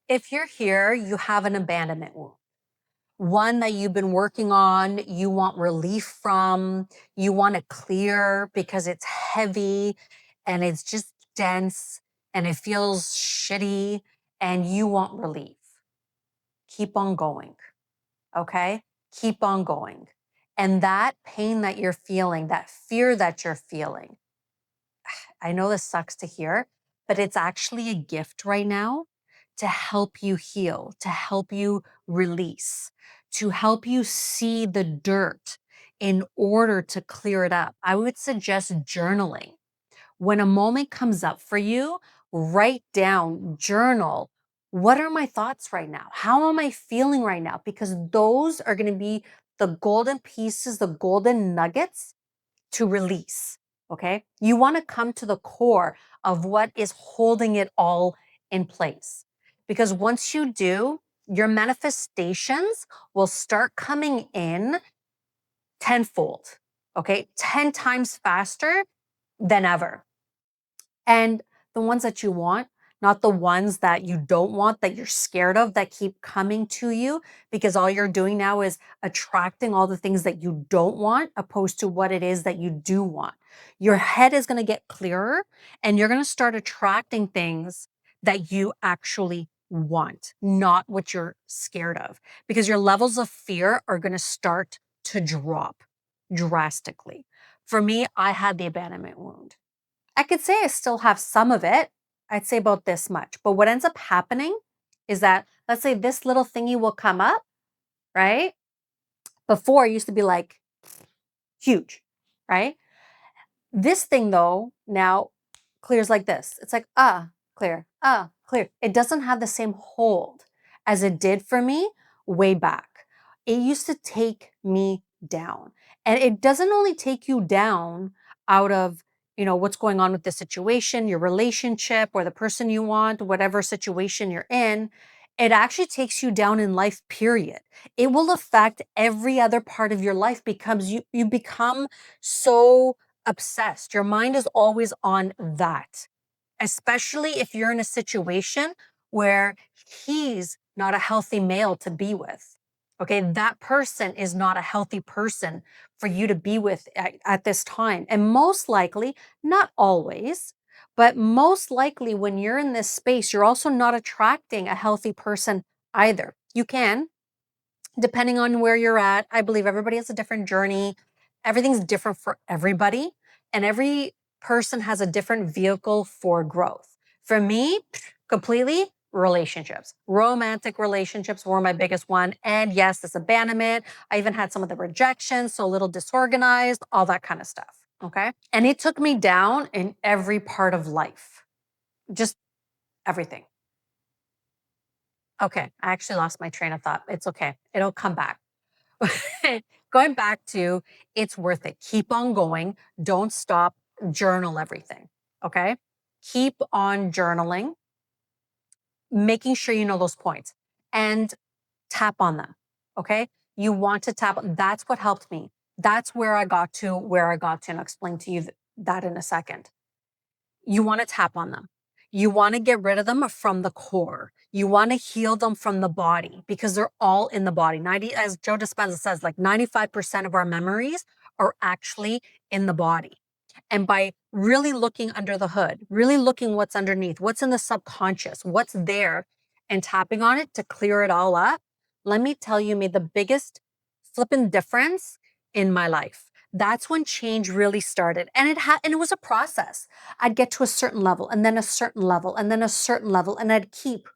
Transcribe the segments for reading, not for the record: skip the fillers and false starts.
If you're here, you have an abandonment wound, one that you've been working on, you want relief from, you want to clear because it's heavy and it's just dense and it feels shitty and you want relief. Keep on going. Okay? Keep on going. And that pain that you're feeling, that fear that you're feeling, I know this sucks to hear, but it's actually a gift right now to help you heal, to help you release, to help you see the dirt in order to clear it up. I would suggest journaling. When a moment comes up for you, write down, journal. What are my thoughts right now? How am I feeling right now? Because those are going to be the golden pieces, the golden nuggets to release. Okay. You want to come to the core of what is holding it all in place. Because once you do, your manifestations will start coming in tenfold. Okay. 10 times faster than ever. And the ones that you want, not the ones that you don't want, that you're scared of, that keep coming to you, because all you're doing now is attracting all the things that you don't want, opposed to what it is that you do want. Your head is going to get clearer and you're going to start attracting things that you actually want, not what you're scared of, because your levels of fear are going to start to drop drastically. For me, I had the abandonment wound. I could say I still have some of it. I'd say about this much. But what ends up happening is that, let's say this little thingy will come up, right? Before it used to be like huge, right? This thing though now clears like this. It's like, clear, clear. It doesn't have the same hold as it did for me way back. It used to take me down. And it doesn't only take you down out of, what's going on with the situation, your relationship, or the person you want, whatever situation you're in. It actually takes you down in life, period. It will affect every other part of your life because you become so obsessed. Your mind is always on that, especially if you're in a situation where he's not a healthy male to be with. Okay, that person is not a healthy person for you to be with at this time. And most likely, not always, but most likely when you're in this space, you're also not attracting a healthy person either. You can, depending on where you're at. I believe everybody has a different journey. Everything's different for everybody, and every person has a different vehicle for growth. For me, completely relationships. Romantic relationships were my biggest one. And yes, this abandonment. I even had some of the rejections, so a little disorganized, all that kind of stuff. Okay. And it took me down in every part of life, just everything. Okay. I actually lost my train of thought. It's okay. It'll come back. Going back to, it's worth it. Keep on going. Don't stop. Journal everything. Okay. Keep on journaling, making sure you know those points and tap on them. Okay. You want to tap. That's what helped me. That's where I got to, and I'll explain to you that in a second. You want to tap on them. You want to get rid of them from the core. You want to heal them from the body because they're all in the body. 90, as Joe Dispenza says, like 95% of our memories are actually in the body. And by really looking under the hood, really looking what's underneath, what's in the subconscious, what's there, and tapping on it to clear it all up, let me tell you, made the biggest flipping difference in my life. That's when change really started. And it was a process. I'd get to a certain level and then a certain level and then a certain level, and I'd keep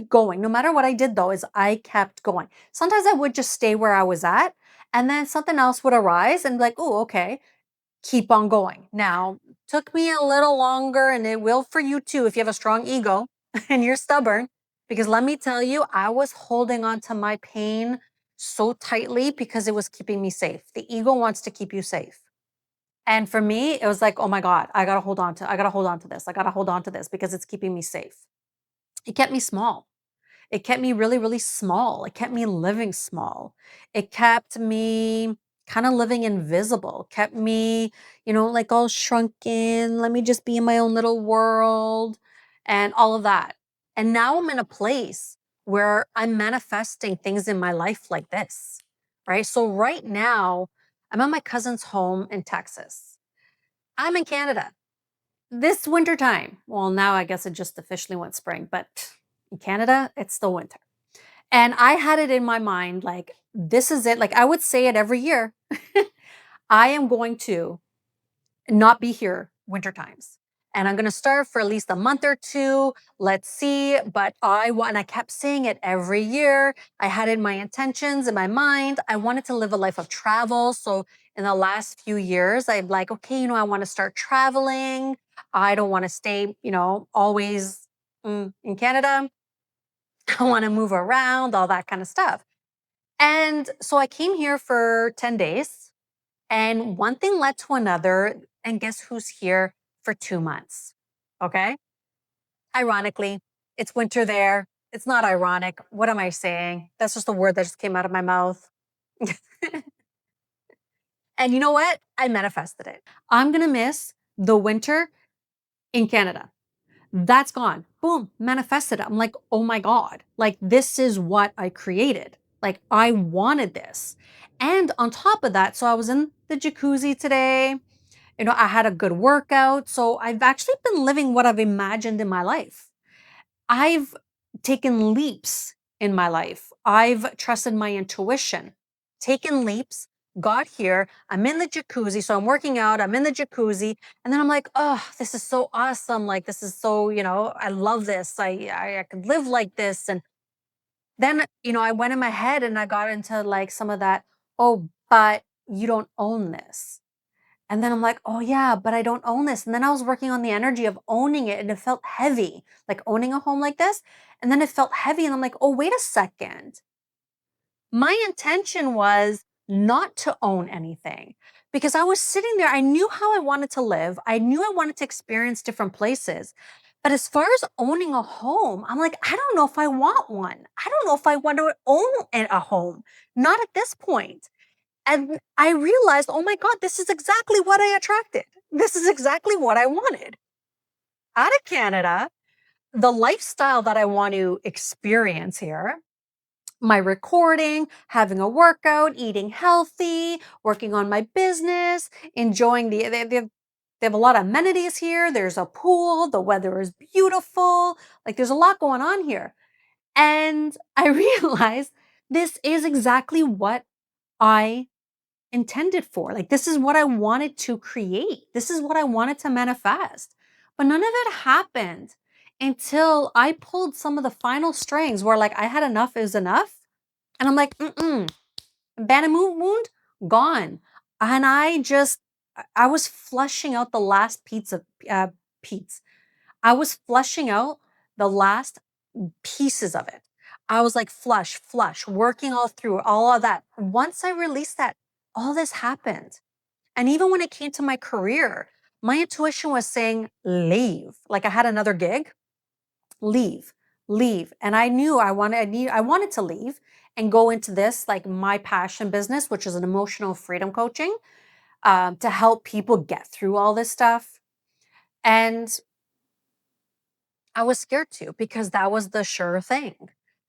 going. No matter what I did though, is I kept going. Sometimes I would just stay where I was at, and then something else would arise and be like, oh, okay, keep on going. Now, took me a little longer, and it will for you too if you have a strong ego and you're stubborn. Because let me tell you, I was holding on to my pain so tightly because it was keeping me safe. The ego wants to keep you safe. And for me, it was like, oh my God, I gotta hold on to this. I gotta hold on to this because it's keeping me safe. It kept me small. It kept me really, really small. It kept me living small. It kept me kind of living invisible, kept me, like all shrunken. Let me just be in my own little world and all of that. And now I'm in a place where I'm manifesting things in my life like this, right? So right now, I'm at my cousin's home in Texas. I'm in Canada. This winter time, well, now I guess it just officially went spring, but in Canada, it's still winter. And I had it in my mind like, this is it. Like, I would say it every year. I am going to not be here winter times. And I'm going to start for at least a month or two. Let's see. But I want, and I kept saying it every year. I had in my intentions in my mind. I wanted to live a life of travel. So in the last few years, I'm like, okay, I want to start traveling. I don't want to stay, always in Canada. I want to move around, all that kind of stuff. And so I came here for 10 days and one thing led to another. And guess who's here for 2 months? Okay. Ironically, it's winter there. It's not ironic. What am I saying? That's just a word that just came out of my mouth. And you know what? I manifested it. I'm going to miss the winter in Canada. That's gone. Boom, manifested it. I'm like, oh my God, like this is what I created. Like I wanted this. And on top of that, so I was in the jacuzzi today. I had a good workout. So I've actually been living what I've imagined in my life. I've taken leaps in my life. I've trusted my intuition, taken leaps, got here. I'm in the jacuzzi. So I'm working out. I'm in the jacuzzi. And then I'm like, oh, this is so awesome. Like, this is so, I love this. I could live like this. And then, I went in my head and I got into like some of that, oh, but you don't own this. And then I'm like, oh yeah, but I don't own this. And then I was working on the energy of owning it and it felt heavy, like owning a home like this. And then it felt heavy. And I'm like, oh, wait a second. My intention was not to own anything because I was sitting there. I knew how I wanted to live. I knew I wanted to experience different places. But as far as owning a home, I'm like, I don't know if I want one. I don't know if I want to own a home. Not at this point. And I realized, oh my God, this is exactly what I attracted. This is exactly what I wanted. Out of Canada, the lifestyle that I want to experience here, my recording, having a workout, eating healthy, working on my business, enjoying they have a lot of amenities here. There's a pool, the weather is beautiful. Like there's a lot going on here. And I realized this is exactly what I intended for. Like, this is what I wanted to create. This is what I wanted to manifest. But none of it happened until I pulled some of the final strings where, like, I had enough is enough. And I'm like, abandonment wound, gone. And I was flushing out the last pizza. I was flushing out the last pieces of it. I was like, flush, working all through all of that. Once I released that, all this happened. And even when it came to my career, my intuition was saying, leave. Like I had another gig, leave, leave. And I knew I wanted to leave and go into this, like my passion business, which is an emotional freedom coaching, to help people get through all this stuff. And I was scared to because that was the sure thing.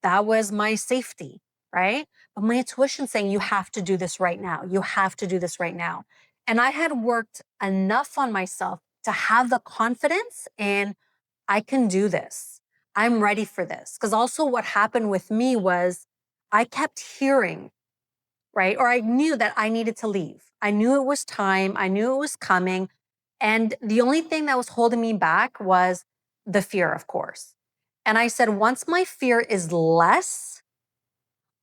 That was my safety, right? But my intuition saying, you have to do this right now. You have to do this right now. And I had worked enough on myself to have the confidence in, I can do this. I'm ready for this. Because also what happened with me was I kept hearing, right? Or I knew that I needed to leave. I knew it was time. I knew it was coming. And the only thing that was holding me back was the fear, of course. And I said, once my fear is less,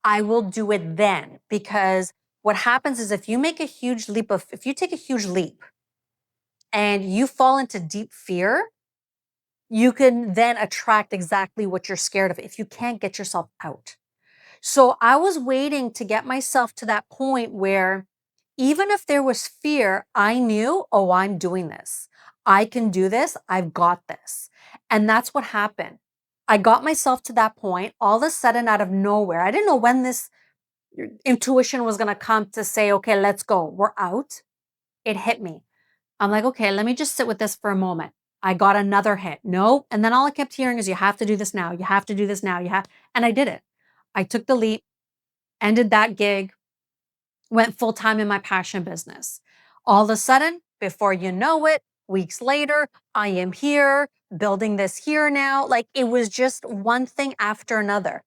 I will do it then. Because what happens is if you take a huge leap and you fall into deep fear, you can then attract exactly what you're scared of if you can't get yourself out. So I was waiting to get myself to that point where even if there was fear, I knew, oh, I'm doing this. I can do this. I've got this. And that's what happened. I got myself to that point all of a sudden out of nowhere. I didn't know when this intuition was going to come to say, okay, let's go. We're out. It hit me. I'm like, okay, let me just sit with this for a moment. I got another hit. Nope. And then all I kept hearing is, you have to do this now. You have to do this now. And I did it. I took the leap, ended that gig, went full time in my passion business. All of a sudden, before you know it, weeks later, I am here building this here now. Like, it was just one thing after another.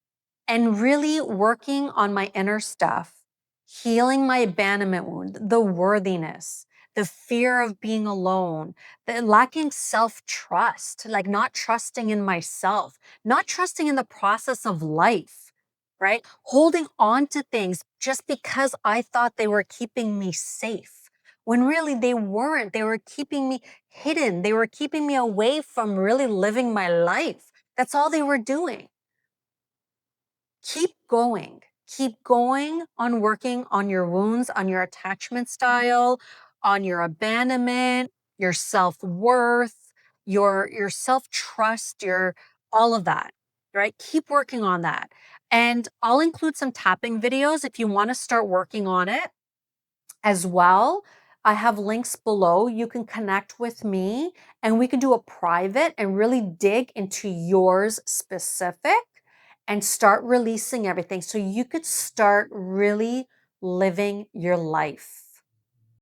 And really working on my inner stuff, healing my abandonment wound, the worthiness, the fear of being alone, the lacking self trust, like not trusting in myself, not trusting in the process of life, right? Holding on to things just because I thought they were keeping me safe, when really they weren't. They were keeping me hidden. They were keeping me away from really living my life. That's all they were doing. Keep going. Keep going on working on your wounds, on your attachment style, on your abandonment, your self-worth, your self-trust, your all of that, right? Keep working on that. And I'll include some tapping videos if you want to start working on it as well. I have links below. You can connect with me and we can do a private and really dig into yours specific and start releasing everything so you could start really living your life.